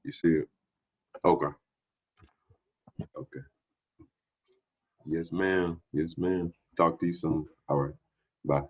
You see it? Okay. Okay. Yes, ma'am. Yes, ma'am. Talk to you soon. All right. Bye.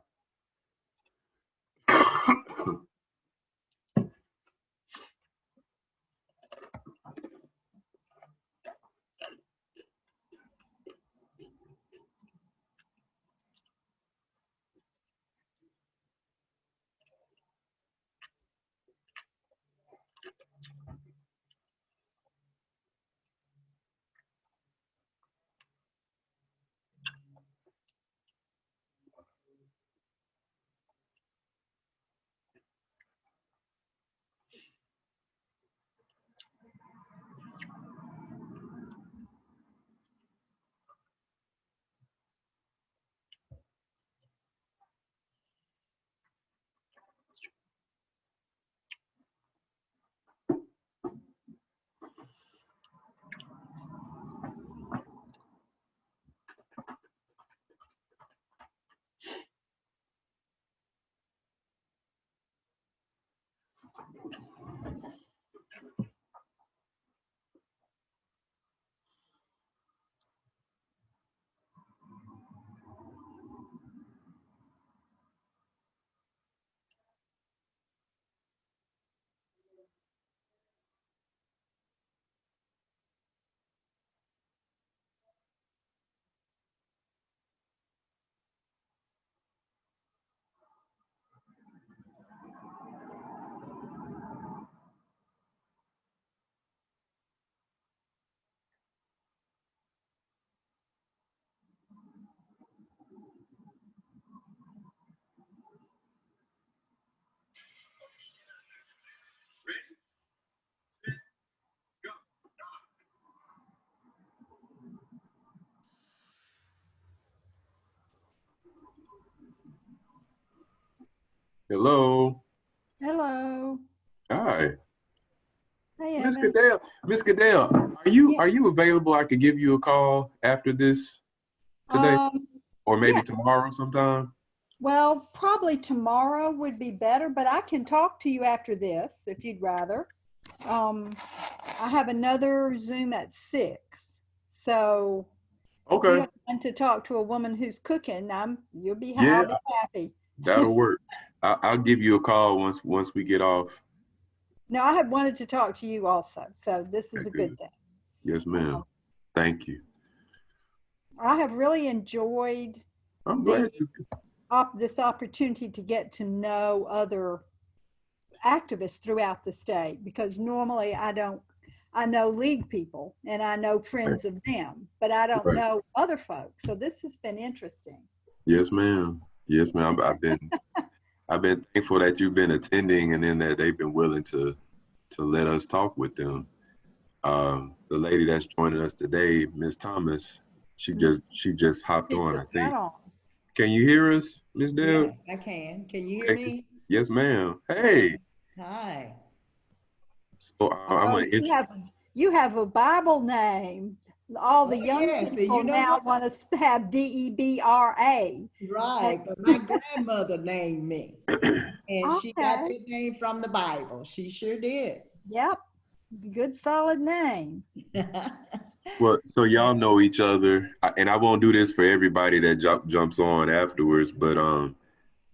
Hello. Hello. Hi. Hey, Miss Evan. Goodell. Miss Goodell, are you Yeah. are you available? I could give you a call after this today, Um, or maybe yeah. tomorrow sometime. Well, probably tomorrow would be better, but I can talk to you after this if you'd rather. Um, I have another Zoom at 6. So if you Okay. don't want to talk to a woman who's cooking, I'll Yeah, be happy. that'll work. I'll give you a call once we get off. No, I had wanted to talk to you also, so this is Okay, a good good. thing. Yes, ma'am. Thank you. I have really enjoyed I'm the glad you. this opportunity to get to know other activists throughout the state because normally I know league people and I know Right. friends of them, but I don't Right. know other folks. So this has been interesting. Yes, ma'am. Yes, ma'am. I've been thankful that you've been attending, and then that they've been willing to let us talk with them. The lady that's joining us today, Miss Thomas, she just hopped She on, I just got think. on. Can you hear us, Miss Deb? Yes, I can. Can you hear Okay. me? Yes, ma'am. Hey. Hi. So I'm Oh, gonna intro. you have a Bible name. All the Oh, young yeah. See, people you know now what? want to have Debra. Right. But my grandmother named me, and she got Okay. that name from the Bible. She sure did. Yep. Good solid name. Well, so y'all know each other, and I won't do this for everybody that jumps on afterwards. But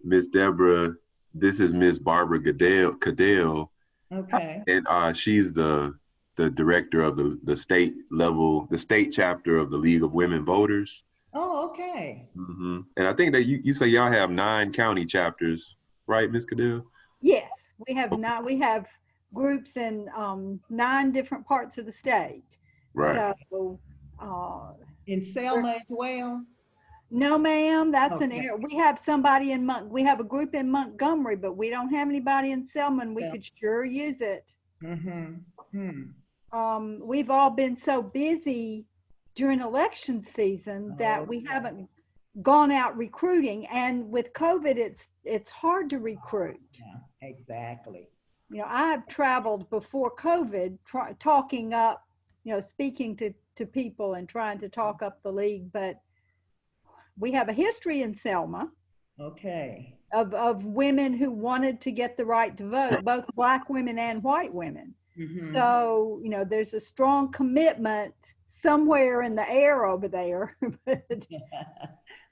Miss Deborah, this is Miss Barbara Cadell, Okay. and she's the director of the state level, the state chapter of the League of Women Voters. Oh, okay. And I think that you say y'all have 9 county chapters, right, Miss Cadell? Yes, we have Okay. not. We have groups in 9 different parts of the state. Right. So, uh, In we're- Selma as well. no, ma'am, that's an Okay. error. We have somebody in we have a group in Montgomery, but we don't have anybody in Selma. We Yeah. could sure use it. Mm-hmm. Hmm. We've all been so busy during election season Oh, that we yeah. haven't gone out recruiting. And with COVID, it's hard to recruit. Yeah. Exactly. I have traveled before COVID, talking up, speaking to people and trying to talk up the league. But we have a history in Selma Okay. of women who wanted to get the right to vote, both Black women and white women. Mhm. So, there's a strong commitment somewhere in the air over there. But,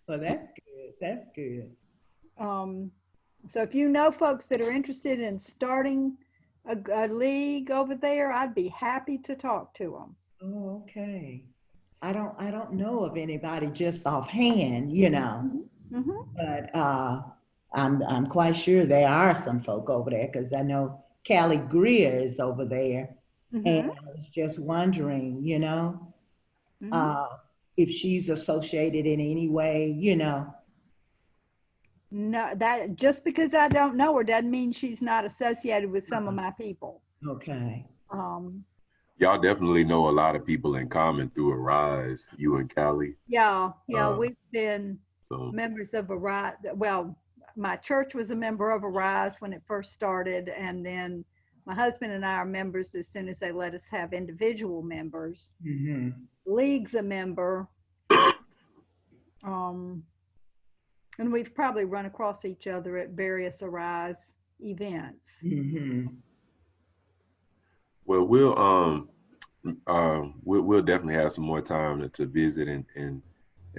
Well, that's good. That's good. um, so if you know folks that are interested in starting a league over there, I'd be happy to talk to them. Oh, okay. I don't know of anybody just offhand, you know, Hmm. but I'm quite sure there are some folk over there because I know Callie Greer is over there, and Hmm. I was just wondering, you know, Hmm. uh, if she's associated in any way, you know. No, that just because I don't know her doesn't mean she's not associated with some of my people. Okay. Um, Y'all definitely know a lot of people in common through Arise, you and Callie. yeah, Uh, we've been so members of Arise. Well, my church was a member of Arise when it first started, and then my husband and I are members as soon as they let us have individual members. Mm-hmm. League's a member, um, and we've probably run across each other at various Arise events. Mm-hmm. well, we'll definitely have some more time to visit and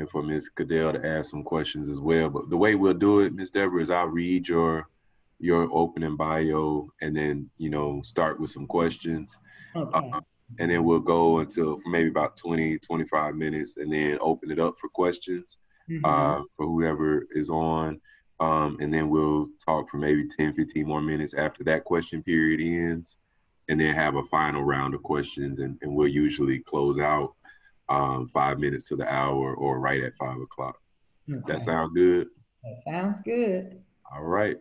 for Miss Cadell to ask some questions as well. But the way we'll do it, Miss Deborah, is I'll read your opening bio and then start with some questions. Okay. And then we'll go until for maybe about 20, 25 minutes and then open it up for questions Mm-hmm. for whoever is on. And then we'll talk for maybe 10, 15 more minutes after that question period ends, and then have a final round of questions. And we'll usually close out 5 minutes to the hour or right at 5 o'clock. That Okay. sound good? That sounds good. All right.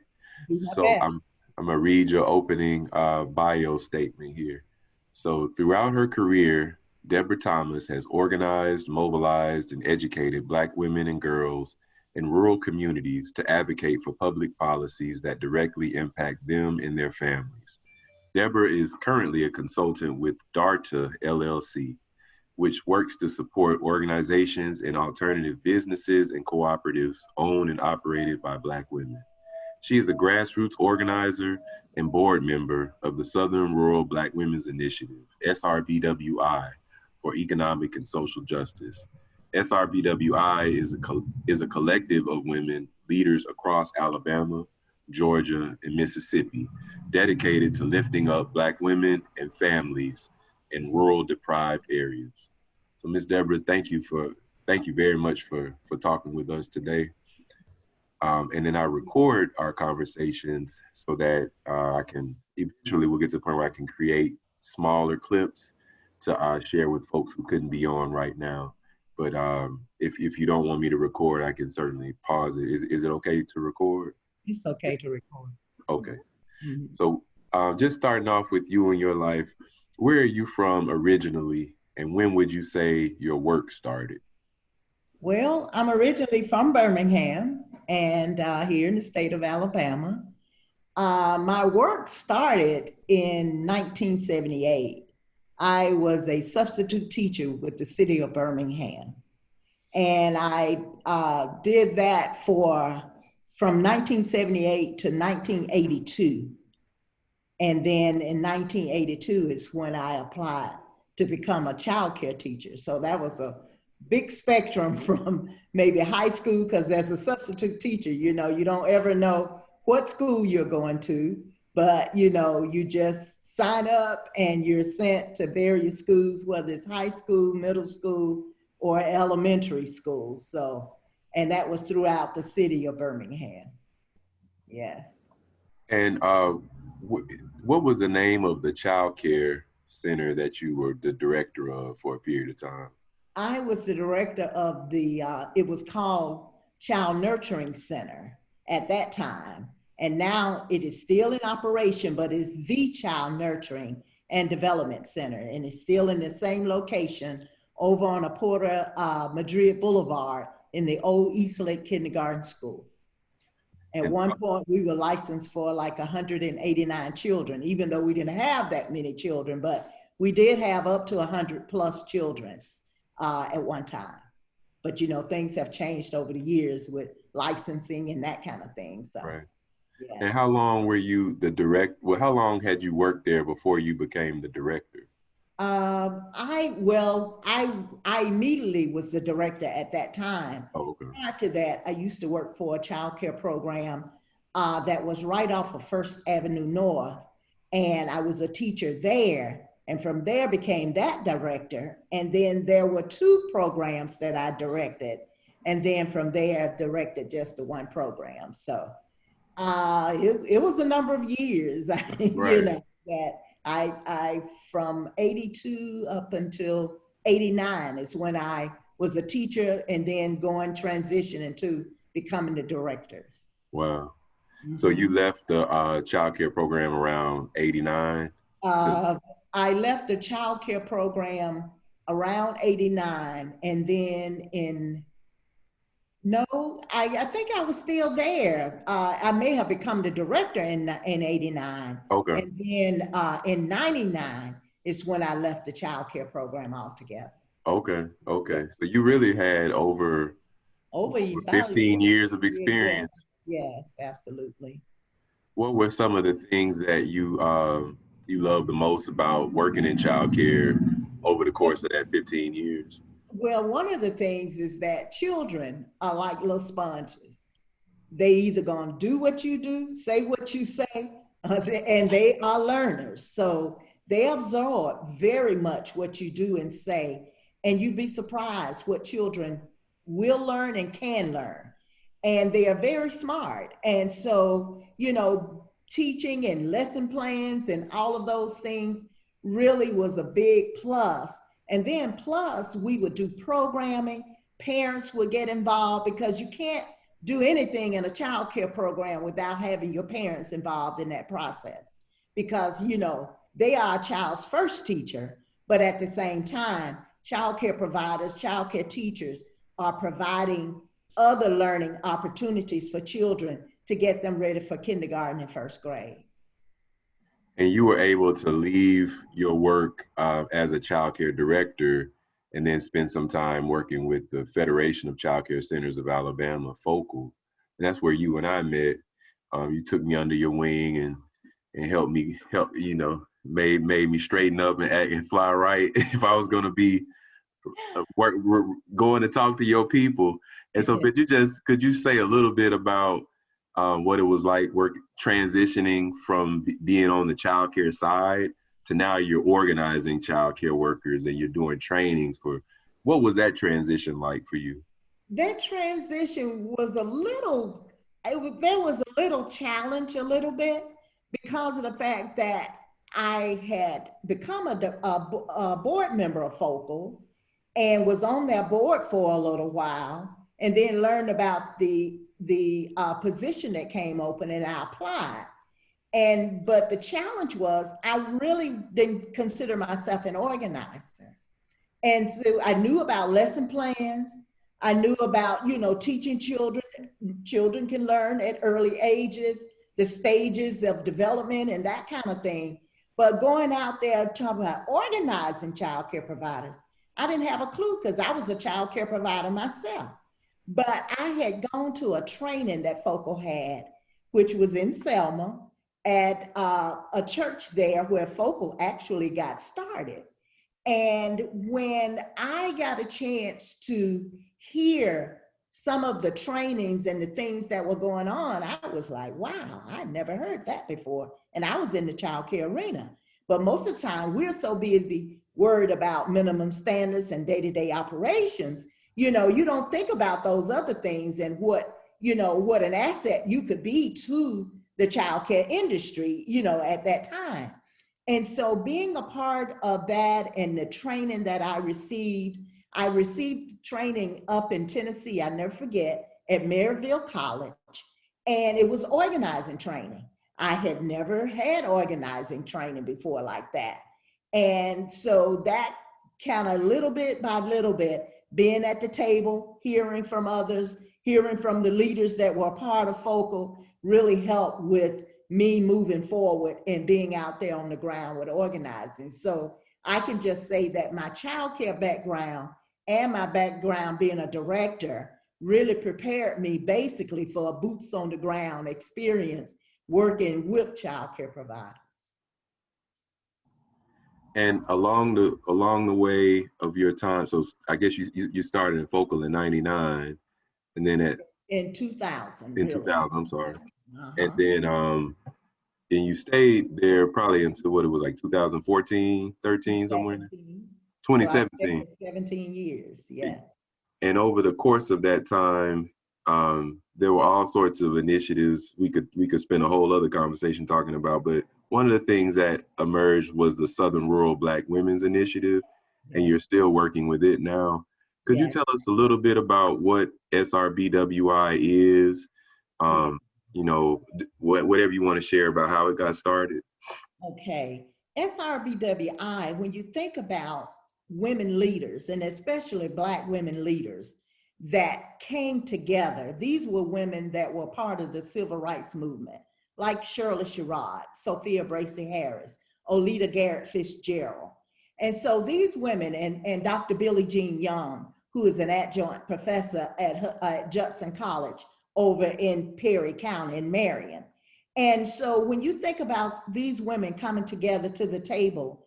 Do my So best. I'm gonna read your opening bio statement here. So throughout her career, Deborah Thomas has organized, mobilized, and educated Black women and girls in rural communities to advocate for public policies that directly impact them and their families. Deborah is currently a consultant with DARTA LLC, which works to support organizations and alternative businesses and cooperatives owned and operated by Black women. She is a grassroots organizer and board member of the Southern Rural Black Women's Initiative, SRBWI, for economic and social justice. SRBWI is a collective of women leaders across Alabama, Georgia, and Mississippi dedicated to lifting up Black women and families in rural deprived areas. So, Ms. Deborah, thank you very much for talking with us today. And then I record our conversations so that I can eventually we'll get to the point where I can create smaller clips to share with folks who couldn't be on right now. But if you don't want me to record, I can certainly pause it. Is it okay to record? It's okay to record. Okay. Mhm. So just starting off with you and your life, where are you from originally, and when would you say your work started? Well, I'm originally from Birmingham and here in the state of Alabama. My work started in 1978. I was a substitute teacher with the city of Birmingham. And I did that from 1978 to 1982. And then in 1982 is when I applied to become a child care teacher. So that was a big spectrum from maybe high school, because as a substitute teacher, you know, you don't ever know what school you're going to, but you know, you just sign up and you're sent to various schools, whether it's high school, middle school, or elementary school. So, and that was throughout the city of Birmingham. Yes. And what was the name of the child care center that you were the director of for a period of time? I was the director of it was called Child Nurturing Center at that time. And now it is still in operation, but it's the Child Nurturing and Development Center. And it's still in the same location over on a Porter Madrid Boulevard in the old Eastlake Kindergarten School. At And one point, we were licensed for like 189 children, even though we didn't have that many children, but we did have up to 100 plus children at one time. But you know, things have changed over the years with licensing and that kind of thing. So, right. Yeah. And how long were you well, how long had you worked there before you became the director? I immediately was the director at that time. Oh, okay. Prior to that, I used to work for a child care program that was right off of First Avenue North, and I was a teacher there. And from there became that director. And then there were two programs that I directed. And then from there, I directed just the one program. So it was a number of years, you Right. know, that I from 82 up until 89 is when I was a teacher and then going transition into becoming the directors. Wow. So Mhm. you left the child care program around 89 to, Uh, I left the child care program around 89 and then in no, I think I was still there. I may have become the director in 89. okay. And then in 99 is when I left the child care program altogether. Okay. Yeah. Okay. So you really had Over over about 15 years of yeah, yeah. experience. Yes, absolutely. What were some of the things that you love the most about working in childcare over the course of that 15 years? Well, one of the things is that children are like little sponges. They either gonna do what you do, say what you say, and they are learners. So they absorb very much what you do and say, and you'd be surprised what children will learn and can learn. And they are very smart. And so, teaching and lesson plans and all of those things really was a big plus. And then plus we would do programming, parents would get involved because you can't do anything in a child care program without having your parents involved in that process because they are a child's first teacher, but at the same time child care providers, child care teachers are providing other learning opportunities for children to get them ready for kindergarten and first grade. And you were able to leave your work as a child care director and then spend some time working with the Federation of Child Care Centers of Alabama, Focal. And that's where you and I met. You took me under your wing and made me straighten up and act and fly right if I was going to be going to talk to your people. And so could you say a little bit about what it was like transitioning from being on the childcare side to now you're organizing childcare workers and you're doing trainings what was that transition like for you? That transition was there was a little challenge a little bit because of the fact that I had become a board member of Focal and was on their board for a little while and then learned about the position that came open and I applied. But the challenge was I really didn't consider myself an organizer. And so I knew about lesson plans. I knew about, teaching children. Children can learn at early ages, the stages of development and that kind of thing. But going out there talking about organizing childcare providers, I didn't have a clue because I was a childcare provider myself. But I had gone to a training that Focal had, which was in Selma at a church there where Focal actually got started. And when I got a chance to hear some of the trainings and the things that were going on, I was like, wow, I never heard that before. And I was in the childcare arena. But most of the time, we're so busy worried about minimum standards and day-to-day operations, you don't think about those other things and what an asset you could be to the childcare industry, at that time. And so being a part of that and the training that I received training up in Tennessee, I never forget, at Maryville College, and it was organizing training. I had never had organizing training before like that. And so that kind of little bit by little bit, being at the table, hearing from others, hearing from the leaders that were a part of Focal really helped with me moving forward and being out there on the ground with organizing. So I can just say that my childcare background and my background being a director really prepared me basically for a boots on the ground experience working with child care providers. And along the way of your time, so I guess you started in Focal in '99, and then In 2000, in really. 2000, I'm sorry, and Uh-huh. then and you stayed there probably until what it was like 2014, 13, somewhere in there, 17. So I stayed 2017. for 17 years, yes. And over the course of that time, there were all sorts of initiatives we could spend a whole other conversation talking about. But one of the things that emerged was the Southern Rural Black Women's Initiative, and Yes. you're still working with it now. Could you Yes. tell us a little bit about what SRBWI is? Yes. Whatever you want to share about how it got started. Okay. SRBWI, when you think about women leaders, and especially Black women leaders that came together, these were women that were part of the civil rights movement, like Shirley Sherrod, Sophia Bracey Harris, Oleta Garrett Fitzgerald. And so these women, and Dr. Billie Jean Young, who is an adjunct professor at Judson College over in Perry County in Marion. And so when you think about these women coming together to the table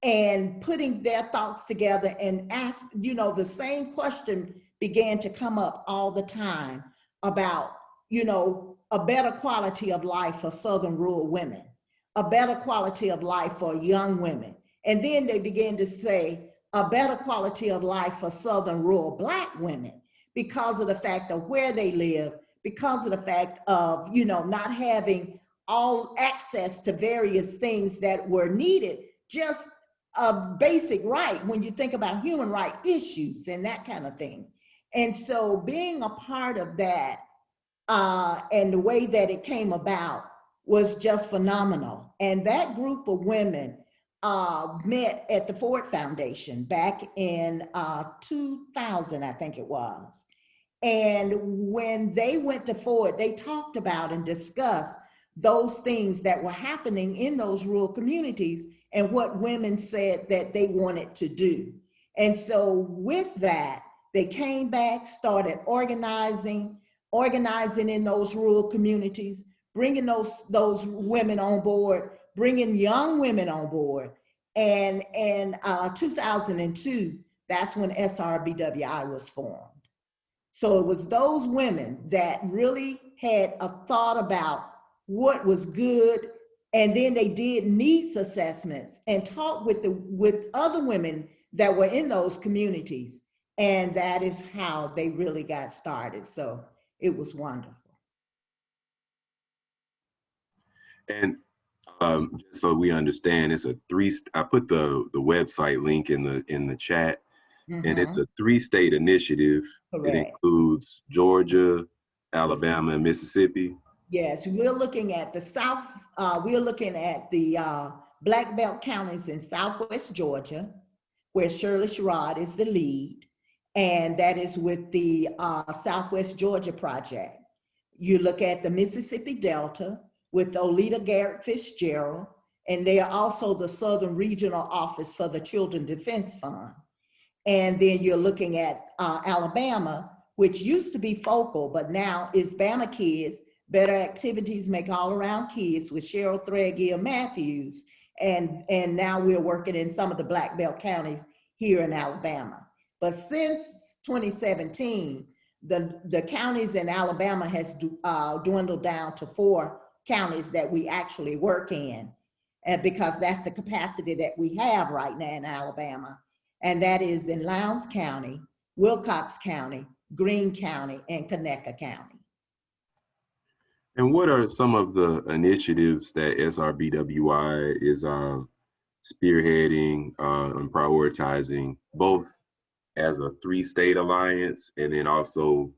and putting their thoughts together and ask, the same question began to come up all the time about, a better quality of life for Southern rural women, a better quality of life for young women. And then they began to say a better quality of life for Southern rural Black women because of the fact of where they live, because of the fact of, not having all access to various things that were needed, just a basic right when you think about human right issues and that kind of thing. And so being a part of that and the way that it came about was just phenomenal. And that group of women met at the Ford Foundation back in 2000, I think it was. And when they went to Ford, they talked about and discussed those things that were happening in those rural communities and what women said that they wanted to do. And so with that, they came back, started organizing in those rural communities, bringing those women on board, bringing young women on board. And in 2002, that's when SRBWI was formed. So it was those women that really had a thought about what was good, and then they did needs assessments and talked with other women that were in those communities, and that is how they really got started. So it was wonderful. And so we understand, it's a three. I put the website link in the chat, and it's a 3-state initiative. It Correct. includes Georgia, Alabama, and Mississippi. Yes, we're looking at the South, we're looking at the Black Belt counties in Southwest Georgia, where Shirley Sherrod is the lead, and that is with the Southwest Georgia Project. You look at the Mississippi Delta with Oleta Garrett Fitzgerald, and they are also the Southern Regional Office for the Children Defense Fund. And then you're looking at Alabama, which used to be Focal, but now is Bama Kids, Better Activities Make All Around Kids with Cheryl Threadgill Matthews. And now we're working in some of the Black Belt counties here in Alabama. But since 2017, the counties in Alabama has dwindled down to 4 counties that we actually work in, because that's the capacity that we have right now in Alabama. And that is in Lowndes County, Wilcox County, Greene County, and Conecuh County. And what are some of the initiatives that SRBWI is spearheading and prioritizing, both as a 3-state alliance and then also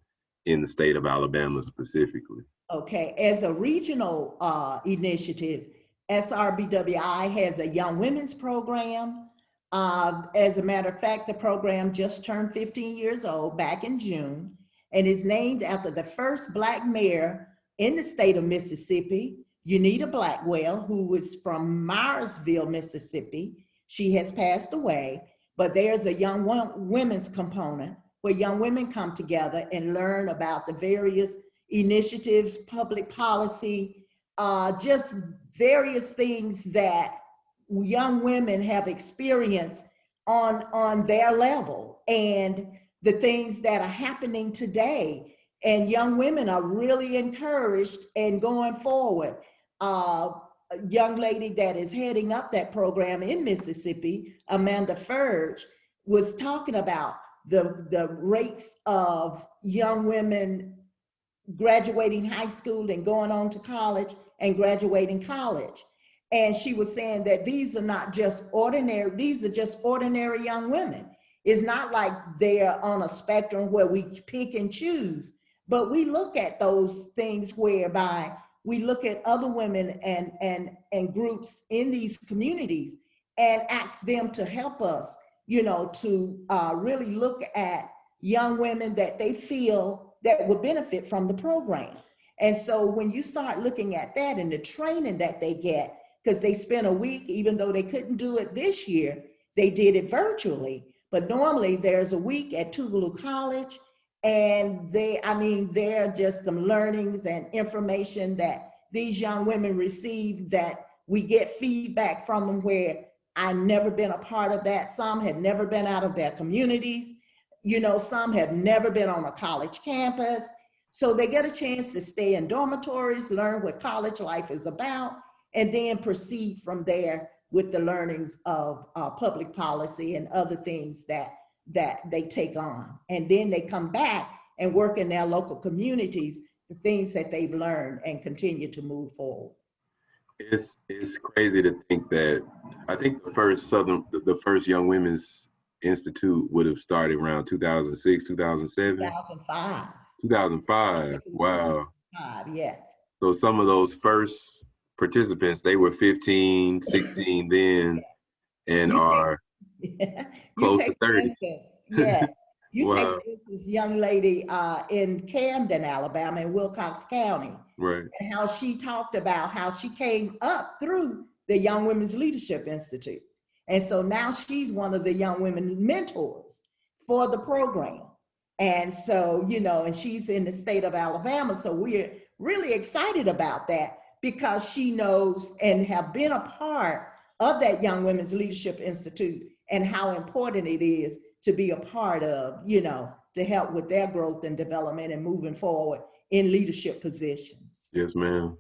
in the state of Alabama specifically? Okay, as a regional initiative, SRBWI has a young women's program. As a matter of fact, the program just turned 15 years old back in June, and is named after the first Black mayor in the state of Mississippi, Unita Blackwell, who was from Myersville, Mississippi. She has passed away, but there's a young women's component where young women come together and learn about the various initiatives, public policy, just various things that young women have experienced on their level, and the things that are happening today. And young women are really encouraged and going forward. A young lady that is heading up that program in Mississippi, Amanda Furge, was talking about the rates of young women graduating high school and going on to college and graduating college. And she was saying that these are not just ordinary, these are just ordinary young women. It's not like they're on a spectrum where we pick and choose, but we look at those things whereby we look at other women and groups in these communities and ask them to help us, you know, to really look at young women that they feel that would benefit from the program. And so when you start looking at that and the training that they get, because they spent a week, even though they couldn't do it this year, they did it virtually. But normally there's a week at Tougaloo College, and there are just some learnings and information that these young women receive that we get feedback from them where I've never been a part of that. Some had never been out of their communities. You know, some have never been on a college campus. So they get a chance to stay in dormitories, learn what college life is about, and then proceed from there with the learnings of public policy and other things that they take on. And then they come back and work in their local communities, the things that they've learned, and continue to move forward. It's crazy to think that I think the first Young Women's Institute would have started around 2006, 2007. 2005. 2005. Wow. Yes. So some of those first participants, they were 15, 16 then, and are close to 30. Yeah. You Wow. take this young lady in Camden, Alabama, in Wilcox County, Right. and how she talked about how she came up through the Young Women's Leadership Institute. And so now she's one of the young women mentors for the program. And so, you know, and she's in the state of Alabama. So we're really excited about that because she knows and have been a part of that Young Women's Leadership Institute and how important it is to be a part of, you know, to help with their growth and development and moving forward in leadership positions. Yes, ma'am.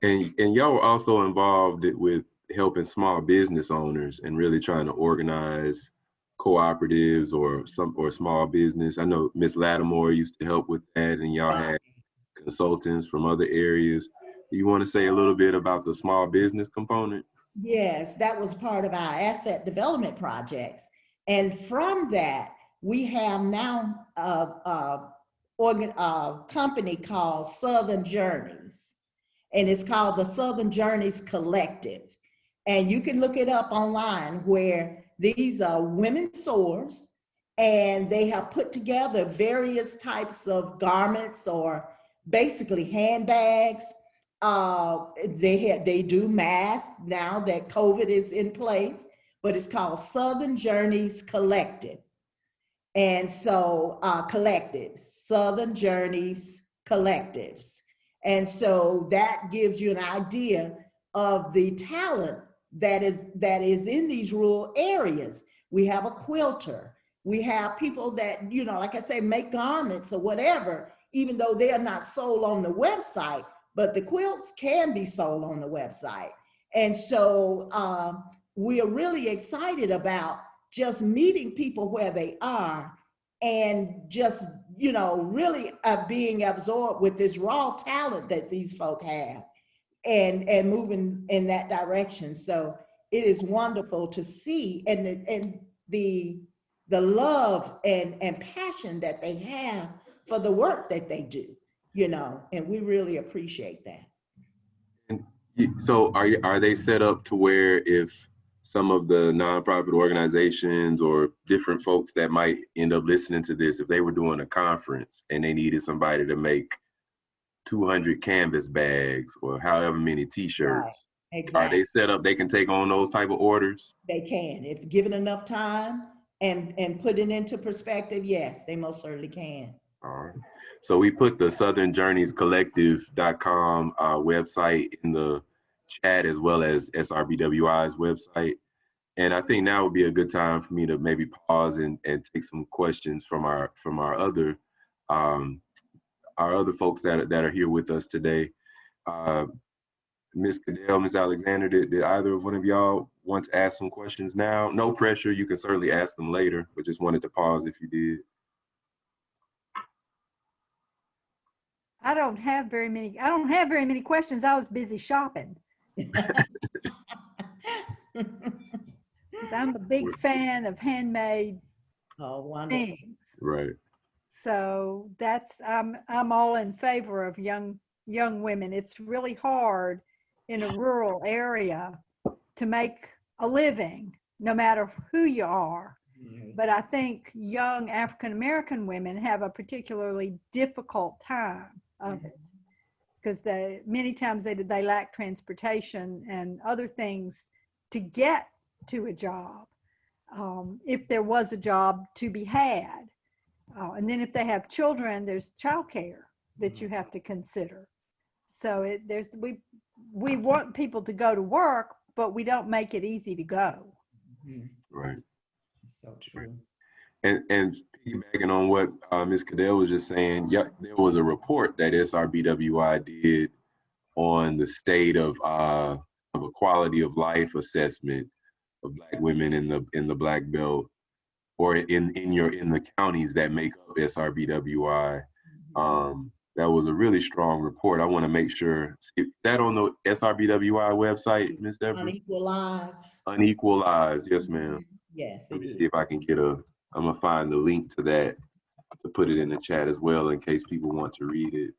And y'all were also involved with helping small business owners and really trying to organize cooperatives or small business. I know Miss Lattimore used to help with that, and y'all had consultants from other areas. You want to say a little bit about the small business component? Yes, that was part of our asset development projects. And from that, we have now a company called Southern Journeys, and it's called the Southern Journeys Collective. And you can look it up online, where these are women sourced, and they have put together various types of garments or basically handbags. They do masks now that COVID is in place, but it's called Southern Journeys Collective. And so Southern Journeys Collectives. And so that gives you an idea of the talent that is in these rural areas. We have a quilter. We have people that, you know, like I say, make garments or whatever, even though they are not sold on the website, but the quilts can be sold on the website. And so we are really excited about just meeting people where they are and just, you know, really being absorbed with this raw talent that these folk have and moving in that direction. So it is wonderful to see and the love and passion that they have for the work that they do, you know, and we really appreciate that. And so are they set up to where if some of the nonprofit organizations or different folks that might end up listening to this, if they were doing a conference and they needed somebody to make 200 canvas bags or however many t-shirts, right. Exactly. Are they set up, they can take on those type of orders? They can, if given enough time and put it into perspective, yes, they most certainly can. All right. So we put the southernjourneyscollective.com website in the chat, as well as SRBWI's website. And I think now would be a good time for me to maybe pause and take some questions from um, our other folks that are here with us today. Uh, Ms. Cadell, Ms. Alexander, did either of one of y'all want to ask some questions now? No pressure. You can certainly ask them later, but just wanted to pause if you did. I don't have very many questions. I was busy shopping. 'Cause I'm a big fan of handmade Oh, wonderful. things. Right. So I'm all in favor of young women. It's really hard in a rural area to make a living, no matter who you are. Right. But I think young African American women have a particularly difficult time of it, because many times they lack transportation and other things to get to a job, if there was a job to be had. And then if they have children, there's childcare that you have to consider. So we want people to go to work, but we don't make it easy to go. Right. So true. And piggybacking on what Ms. Cadell was just saying, yeah, there was a report that SRBWI did on the state of a quality of life assessment of Black women in the Black Belt, or in the counties that make up SRBWI. That was a really strong report. I want to make sure, is that on the SRBWI website, Ms. Deborah? Unequal Lives. Unequal Lives, yes, ma'am. Yes, Let it me is. see if I can I'm gonna find the link to that to put it in the chat as well, in case people want to read it.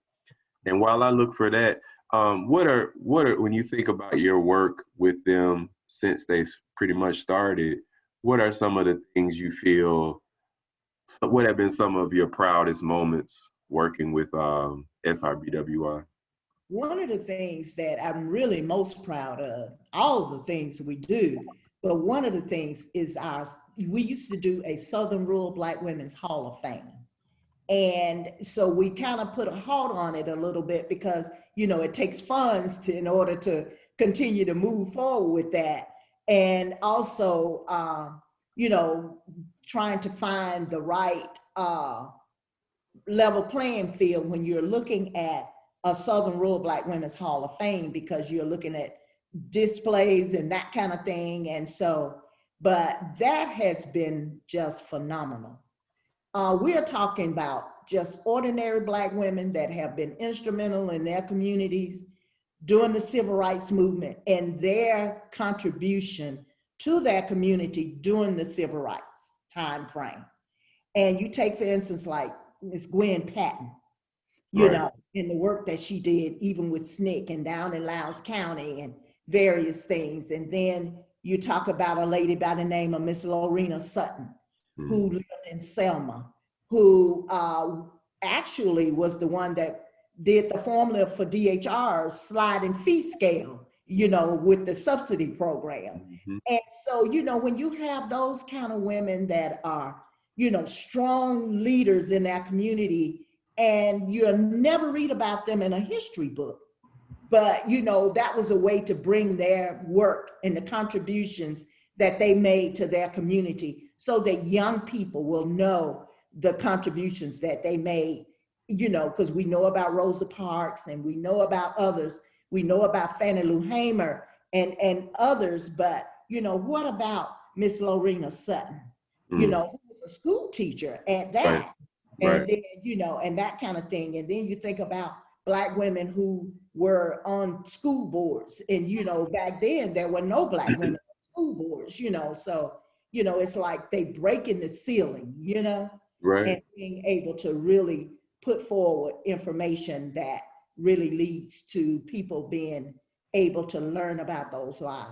And while I look for that, what are when you think about your work with them since they pretty much started, what are some of the things you feel, what have been some of your proudest moments working with SRBWI? One of the things that I'm really most proud of, all of the things we do, but one of the things is we used to do a Southern Rural Black Women's Hall of Fame. And so we kind of put a halt on it a little bit because, it takes funds in order to continue to move forward with that. And also, trying to find the right level playing field when you're looking at a Southern Rural Black Women's Hall of Fame, because you're looking at displays and that kind of thing. And so, but that has been just phenomenal. We are talking about just ordinary Black women that have been instrumental in their communities during the civil rights movement and their contribution to their community during the civil rights time frame. And you take, for instance, like Miss Gwen Patton, in the work that she did, even with SNCC and down in Lowndes County and various things. And then you talk about a lady by the name of Miss Lorena Sutton, who lived in Selma, who actually was the one that did the formula for DHR's sliding fee scale, with the subsidy program. And so, when you have those kind of women that are, strong leaders in that community, and you'll never read about them in a history book, but, that was a way to bring their work and the contributions that they made to their community so that young people will know the contributions that they made, because we know about Rosa Parks and we know about others. We know about Fannie Lou Hamer and others, but, what about Miss Lorena Sutton, who was a school teacher at that. And then, and that kind of thing. And then you think about Black women who were on school boards. And, back then there were no Black women on school boards, so, it's like they breaking the ceiling, and being able to really put forward information that really leads to people being able to learn about those lives.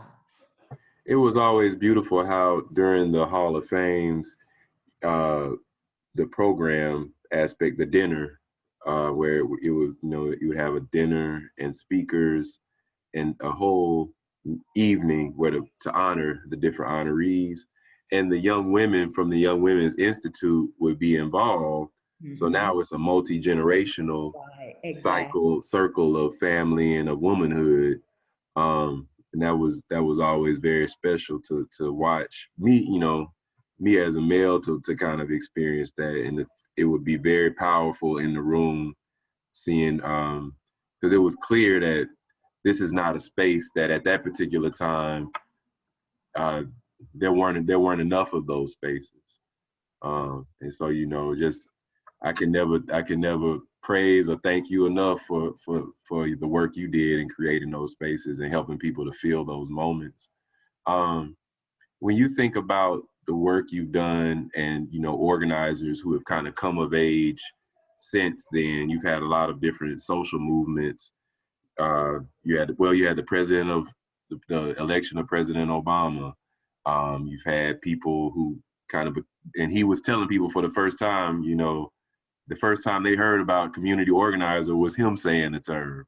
It was always beautiful how during the Hall of Fames, the program aspect, the dinner, where it was, you would have a dinner and speakers and a whole evening to honor the different honorees, and the young women from the Young Women's Institute would be involved. So now it's a multi-generational Right, exactly. circle of family and of womanhood. And that was always very special to watch me, me as a male to kind of experience that. And it would be very powerful in the room seeing, because it was clear that this is not a space that at that particular time, uh, there weren't enough of those spaces. And so, just I can never praise or thank you enough for the work you did in creating those spaces and helping people to feel those moments. Um, when you think about the work you've done and organizers who have kind of come of age since then, you've had a lot of different social movements. You had the president of the election of President Obama. You've had people who kind of, and he was telling people for the first time, the first time they heard about community organizer was him saying the term.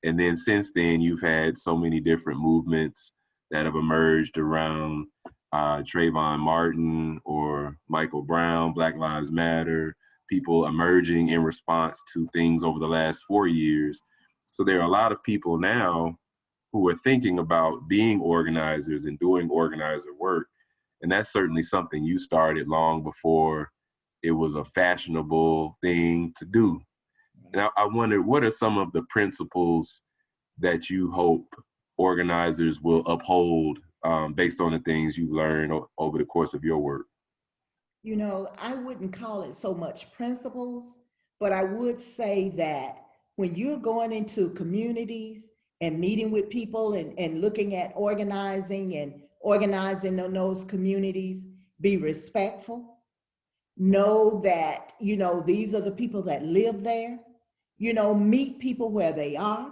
And then since then, you've had so many different movements that have emerged around Trayvon Martin or Michael Brown, Black Lives Matter, people emerging in response to things over the last 4 years. So there are a lot of people now who are thinking about being organizers and doing organizer work. And that's certainly something you started long before it was a fashionable thing to do. And I wonder, what are some of the principles that you hope organizers will uphold based on the things you've learned over the course of your work? I wouldn't call it so much principles, but I would say that when you're going into communities and meeting with people and looking at organizing and organizing in those communities, be respectful. Know that, these are the people that live there. Meet people where they are.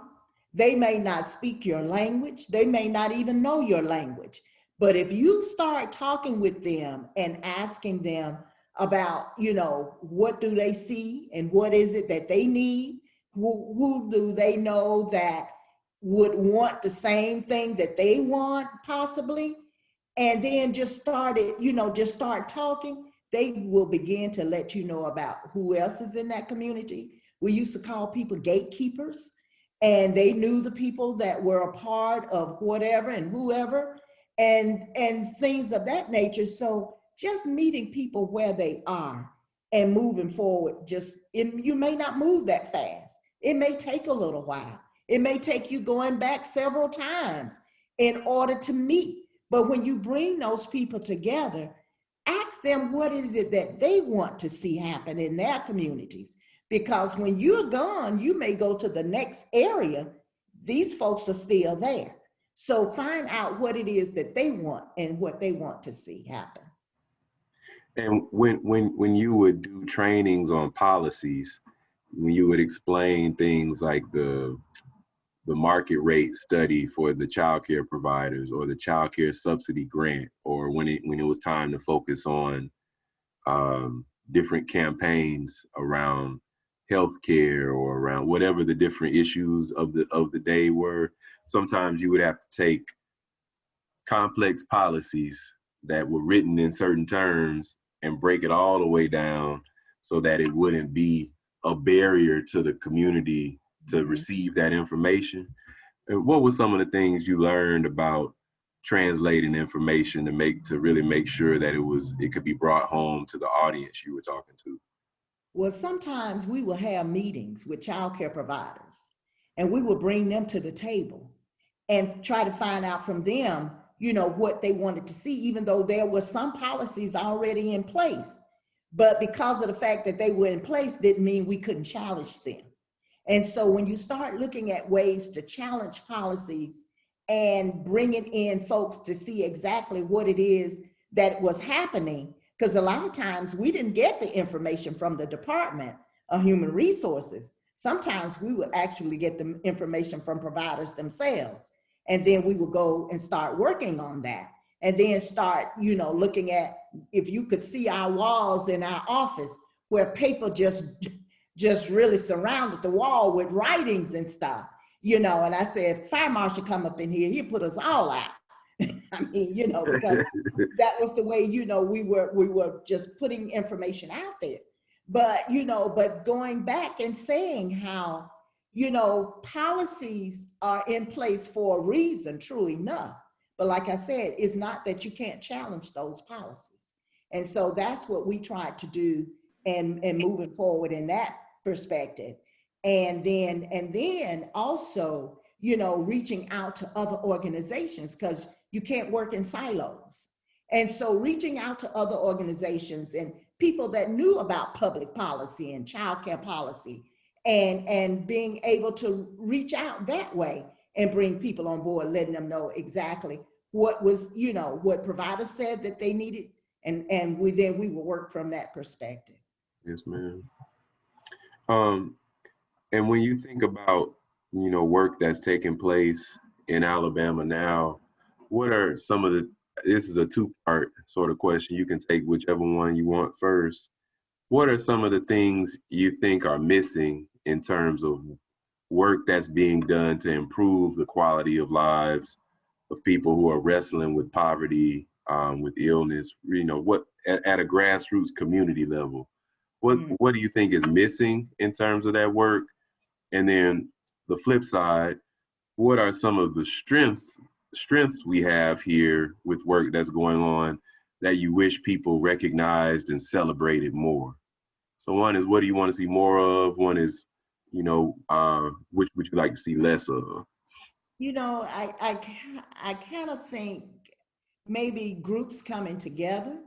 They may not speak your language. They may not even know your language. But if you start talking with them and asking them about, what do they see and what is it that they need, who do they know that would want the same thing that they want possibly, and then just start talking, they will begin to let you know about who else is in that community. We used to call people gatekeepers, and they knew the people that were a part of whatever and whoever, and things of that nature. So just meeting people where they are and moving forward, you may not move that fast. It may take a little while. It may take you going back several times in order to meet. But when you bring those people together, ask them what is it that they want to see happen in their communities. Because when you're gone, you may go to the next area. These folks are still there. So find out what it is that they want and what they want to see happen. And when you would do trainings on policies, when you would explain things like the market rate study for the child care providers or the child care subsidy grant, or when it was time to focus on different campaigns around healthcare or around whatever the different issues of the day were, sometimes you would have to take complex policies that were written in certain terms and break it all the way down so that it wouldn't be a barrier to the community to receive that information. And what were some of the things you learned about translating information to really make sure that it could be brought home to the audience you were talking to? Well, sometimes we will have meetings with child care providers, and we will bring them to the table and try to find out from them, what they wanted to see, even though there were some policies already in place. But because of the fact that they were in place didn't mean we couldn't challenge them. And so when you start looking at ways to challenge policies and bringing in folks to see exactly what it is that was happening, because a lot of times we didn't get the information from the Department of Human Resources. Sometimes we would actually get the information from providers themselves. And then we would go and start working on that. And then start, looking at, if you could see our walls in our office where paper just really surrounded the wall with writings and stuff, and I said, if fire marshal come up in here, he'll put us all out. I mean, because that was the way, we were just putting information out there. But, but going back and saying how, policies are in place for a reason, true enough. But like I said, it's not that you can't challenge those policies. And so that's what we tried to do, and moving forward in that perspective. And then also, reaching out to other organizations, because you can't work in silos. And so reaching out to other organizations and people that knew about public policy and childcare policy, and being able to reach out that way and bring people on board, letting them know exactly what was, what providers said that they needed. And we will work from that perspective. Yes, ma'am. Um, and when you think about, work that's taking place in Alabama now, what are some of this is a two-part sort of question. You can take whichever one you want first. What are some of the things you think are missing in terms of work that's being done to improve the quality of lives of people who are wrestling with poverty, with illness, what at a grassroots community level? What do you think is missing in terms of that work? And then the flip side, what are some of the strengths we have here with work that's going on that you wish people recognized and celebrated more? So one is, what do you want to see more of? One is, which would you like to see less of? I kind of think maybe groups coming together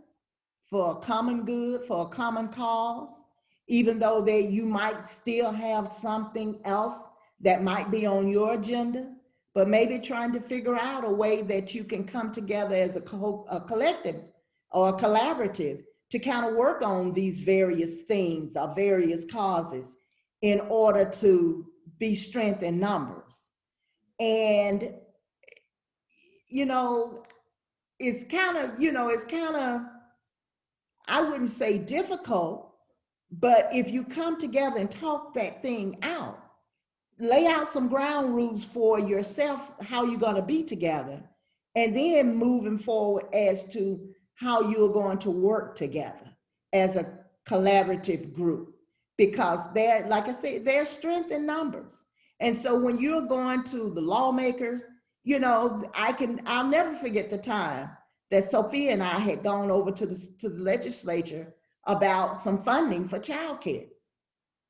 for a common good, for a common cause, even though you might still have something else that might be on your agenda, but maybe trying to figure out a way that you can come together as a collective or a collaborative to kind of work on these various things or various causes in order to be strength in numbers. And, it's kind of, I wouldn't say difficult, but if you come together and talk that thing out, lay out some ground rules for yourself, how you're going to be together, and then moving forward as to how you're going to work together as a collaborative group. Because like I said, there's strength in numbers. And so when you're going to the lawmakers, I'll never forget the time that Sophia and I had gone over to the legislature about some funding for childcare.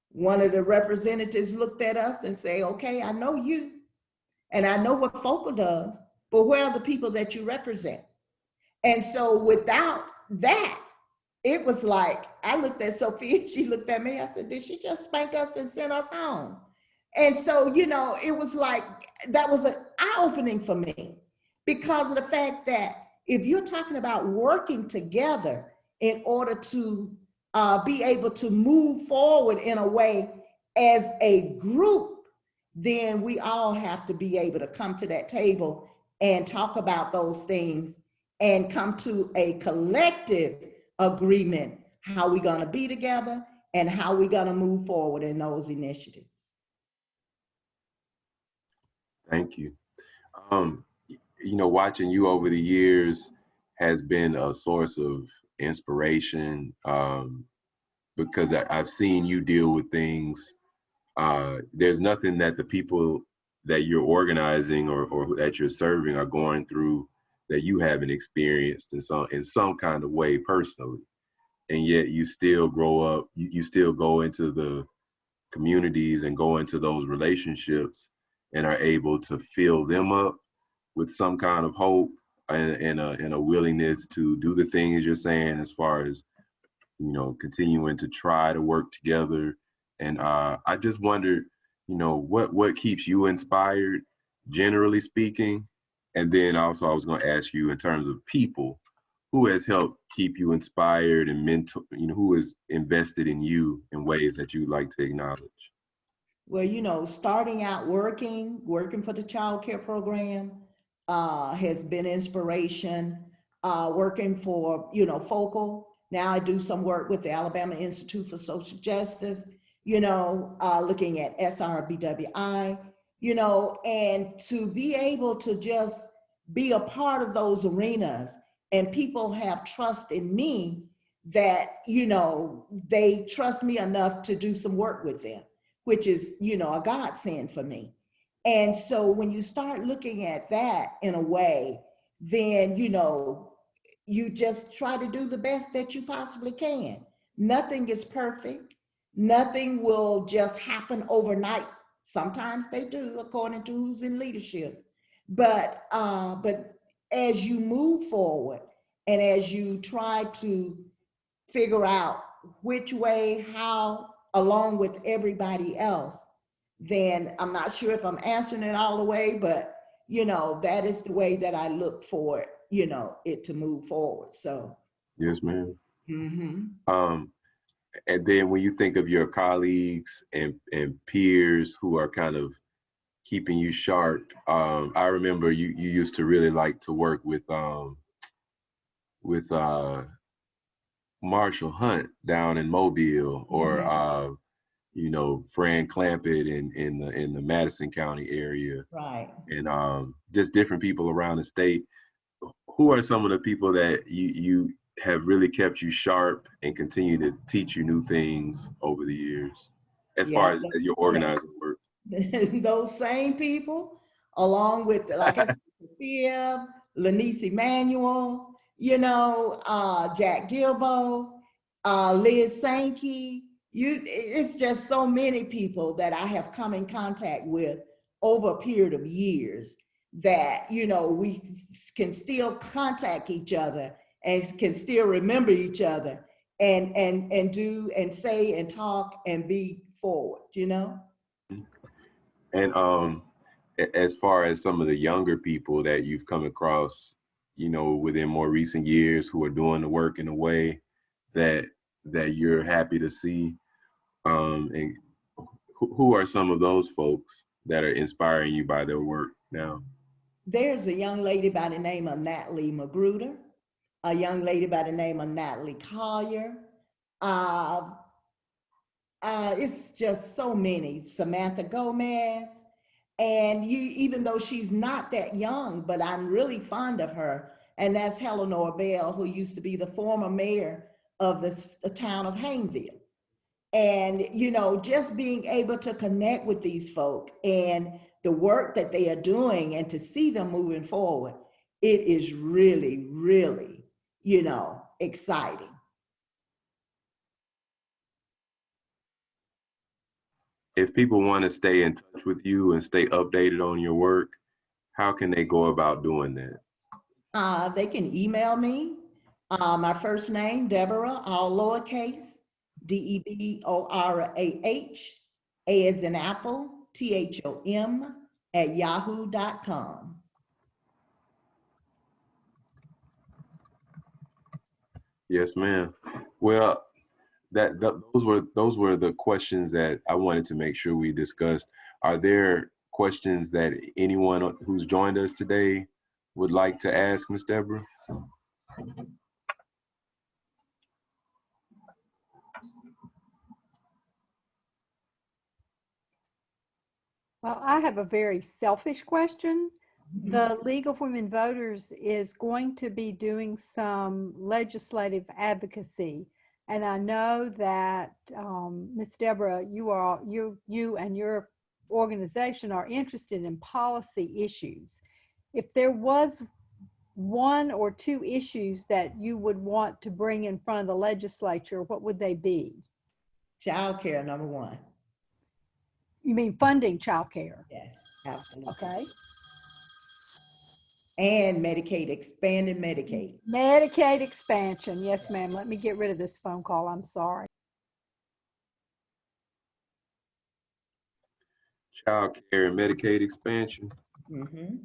One of the representatives looked at us and said, okay, I know you, and I know what Focal does, but where are the people that you represent? And so without that, it was like, I looked at Sophia, she looked at me, I said, did she just spank us and send us home? And so, it was like, that was an eye-opening for me, because of the fact that if you're talking about working together in order to be able to move forward in a way as a group, then we all have to be able to come to that table and talk about those things and come to a collective agreement, how we're going to be together and how we're going to move forward in those initiatives. Thank you. Watching you over the years has been a source of inspiration, because I've seen you deal with things. There's nothing that the people that you're organizing or that you're serving are going through that you haven't experienced in some kind of way personally. And yet you still grow up, you still go into the communities and go into those relationships and are able to fill them up with some kind of hope and a willingness to do the things you're saying, as far as, continuing to try to work together. And I just wondered, what keeps you inspired, generally speaking? And then also I was going to ask you, in terms of people, who has helped keep you inspired and mentor, who has invested in you in ways that you'd like to acknowledge? Well, starting out working for the child care program has been inspiration. Working for, Focal. Now I do some work with the Alabama Institute for Social Justice, looking at SRBWI, and to be able to just be a part of those arenas, and people have trust in me that, you know, they trust me enough to do some work with them, which is, you know, a godsend for me. And so when you start looking at that in a way, then, you know, you just try to do the best that you possibly can. Nothing is perfect. Nothing will just happen overnight. Sometimes they do, according to who's in leadership. But as you move forward and as you try to figure out which way, how, along with everybody else, then I'm not sure if I'm answering it all the way, but you know, that is the way that I look for it, you know, it to move forward. So, Yes, ma'am. mm-hmm. And then when you think of your colleagues and peers who are kind of keeping you sharp, I remember you used to really like to work with Marshall Hunt down in Mobile, or you know, Fran Clampett in the Madison County area, Right. and just different people around the state. Who are some of the people that you have really kept you sharp and continue to teach you new things over the years, as Yeah. far as your Yeah. organizing work? Those same people, along with, like I said, Sophia, Lanice Emanuel, you know, Jack Gilbo, Liz Sankey. It's just so many people that I have come in contact with over a period of years that, you know, we can still contact each other and can still remember each other and do and say and talk and be forward, you know? And as far as some of the younger people that you've come across, you know, within more recent years, who are doing the work in a way that you're happy to see, and who are some of those folks that are inspiring you by their work now? There's a young lady by the name of Natalie Magruder, a young lady by the name of Natalie Collier. Uh, it's just so many. Samantha Gomez. And you, even though she's not that young, but I'm really fond of her. And that's Eleanor Bell, who used to be the former mayor of the town of Hayneville. And, you know, just being able to connect with these folk and the work that they are doing and to see them moving forward, it is really, really, you know, exciting. If people want to stay in touch with you and stay updated on your work, how can they go about doing that? They can email me. My first name, Deborah, all lowercase, Deborah, A as in Apple, THOM at yahoo.com. Yes, ma'am. Well, those were the questions that I wanted to make sure we discussed. Are there questions that anyone who's joined us today would like to ask Ms. Deborah? Well, I have a very selfish question. The League of Women Voters is going to be doing some legislative advocacy. And I know that, Ms. Deborah, you and your organization are interested in policy issues. If there was one or two issues that you would want to bring in front of the legislature, what would they be? Child care, number one. You mean funding childcare? Yes, absolutely. Okay. And Medicaid, expanded Medicaid. Medicaid expansion. Yes, ma'am. Let me get rid of this phone call. I'm sorry. Child care and Medicaid expansion. Mm-hmm.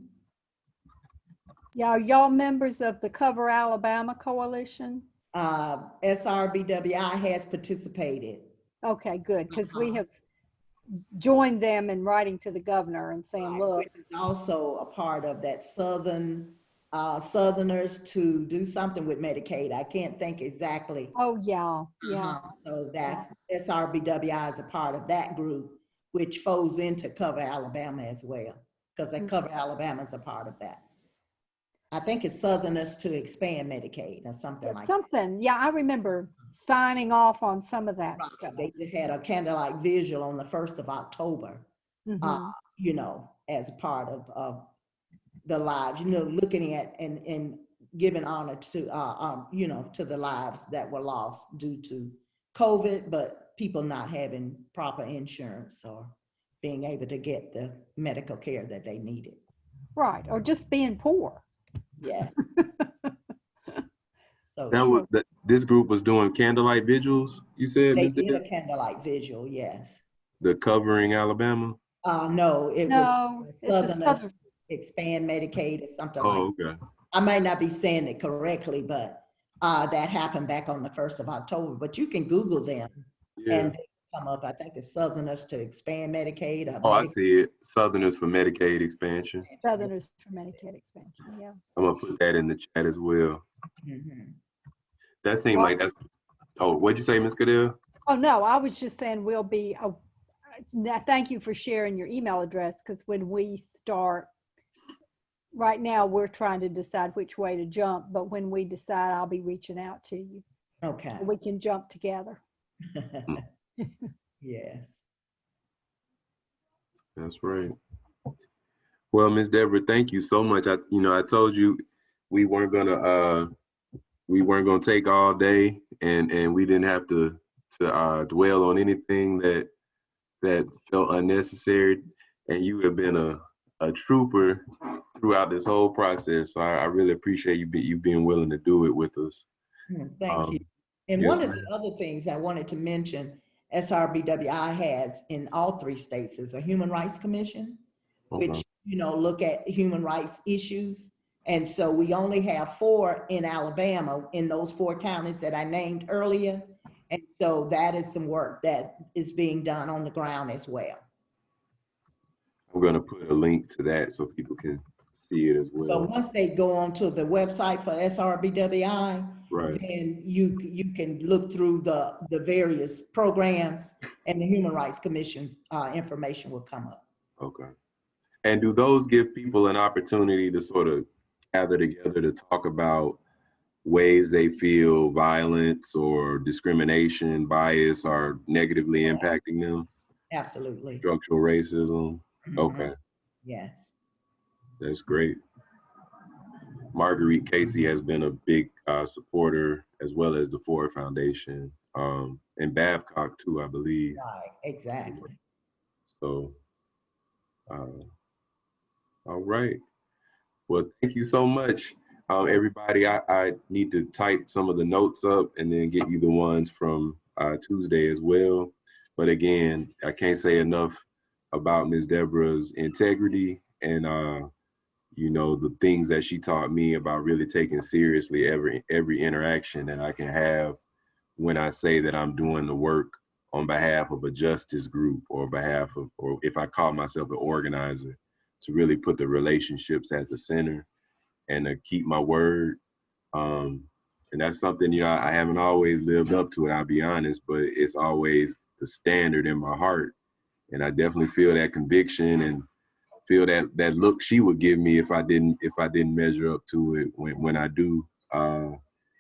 Yeah, are y'all members of the Cover Alabama Coalition? SRBWI has participated. Okay, good, because we have joined them in writing to the governor and saying, look. Which is also a part of that Southerners to do something with Medicaid. I can't think exactly. Oh, yeah, yeah. So that's SRBWI is a part of that group, which folds into Cover Alabama as well, because Cover Alabama is a part of that. I think it's Southerners to Expand Medicaid or something like that. Something, yeah, I remember signing off on some of that stuff. They had a candlelight vigil on the 1st of October, Mhm. you know, as a part of the lives, you know, looking at and giving honor to, you know, to the lives that were lost due to COVID, but people not having proper insurance or being able to get the medical care that they needed. Right, or just being poor. Yeah. So That was that. This group was doing candlelight vigils. You said, they Ms. did Deb? a candlelight vigil, yes. The Covering Alabama. No, it was No, it's a Southerners southern. Expand Medicaid or something like Oh, that. okay. I might not be saying it correctly, but that happened back on the 1st of October. But you can Google them Yeah. and they come up. I think it's Southerners to Expand Medicaid or Oh, I Medicaid. see it. Southerners for Medicaid expansion. Southerners for Medicaid expansion, yeah. I'm gonna put that in the chat as well. Mhm. That seemed like that's. Oh, what'd you say, Ms. Goodell? Oh, no, I was just saying we'll be, thank you for sharing your email address, because when we start, right now, we're trying to decide which way to jump, but when we decide, I'll be reaching out to you. Okay. We can jump together. Yes. That's right. Well, Ms. Deborah, thank you so much. I told you we weren't gonna take all day, and we didn't have to dwell on anything that felt unnecessary. And you have been a trooper throughout this whole process. So I really appreciate you being willing to do it with us. Thank you. And yes, one of ma'am. the other things I wanted to mention, SRBWI has in all 3 states is a Human Rights Commission, Okay. which, you know, look at human rights issues. And so we only have 4 in Alabama in those 4 counties that I named earlier. And so that is some work that is being done on the ground as well. I'm gonna put a link to that so people can see it as So well. once they go onto the website for SRBWI, Right. then you can look through the various programs and the Human Rights Commission information will come up. Okay. And do those give people an opportunity to sort of gather together to talk about ways they feel violence or discrimination, bias are negatively impacting them? Absolutely. Structural racism? Okay, Yes. that's great. Marguerite Casey has been a big supporter, as well as the Ford Foundation, and Babcock too, I believe. Right. Exactly. So, all right. Well, thank you so much. Everybody, I need to type some of the notes up and then get you the ones from Tuesday as well. But again, I can't say enough about Ms. Deborah's integrity and the things that she taught me about really taking seriously every interaction that I can have when I say that I'm doing the work on behalf of a justice group or if I call myself an organizer, to really put the relationships at the center and to keep my word. And that's something, I haven't always lived up to it, I'll be honest, but it's always the standard in my heart. And I definitely feel that conviction and feel that look she would give me if I didn't measure up to it when I do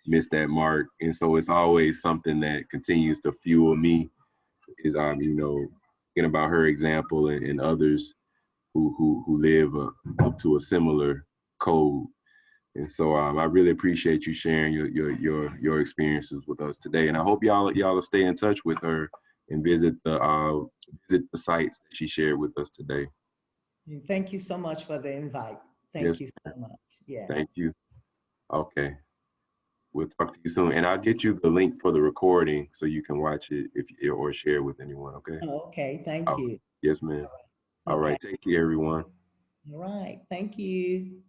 miss that mark. And so it's always something that continues to fuel me is thinking about her example and others who live up to a similar code. And so I really appreciate you sharing your experiences with us today. And I hope y'all will stay in touch with her and visit the sites that she shared with us today. Thank you so much for the invite. Thank you so much. Yeah. Thank you. Okay. We'll talk to you soon. And I'll get you the link for the recording so you can watch it or share it with anyone. Okay. Oh, okay. Thank you. Yes, ma'am. All right. Take care, everyone. All right. Thank you.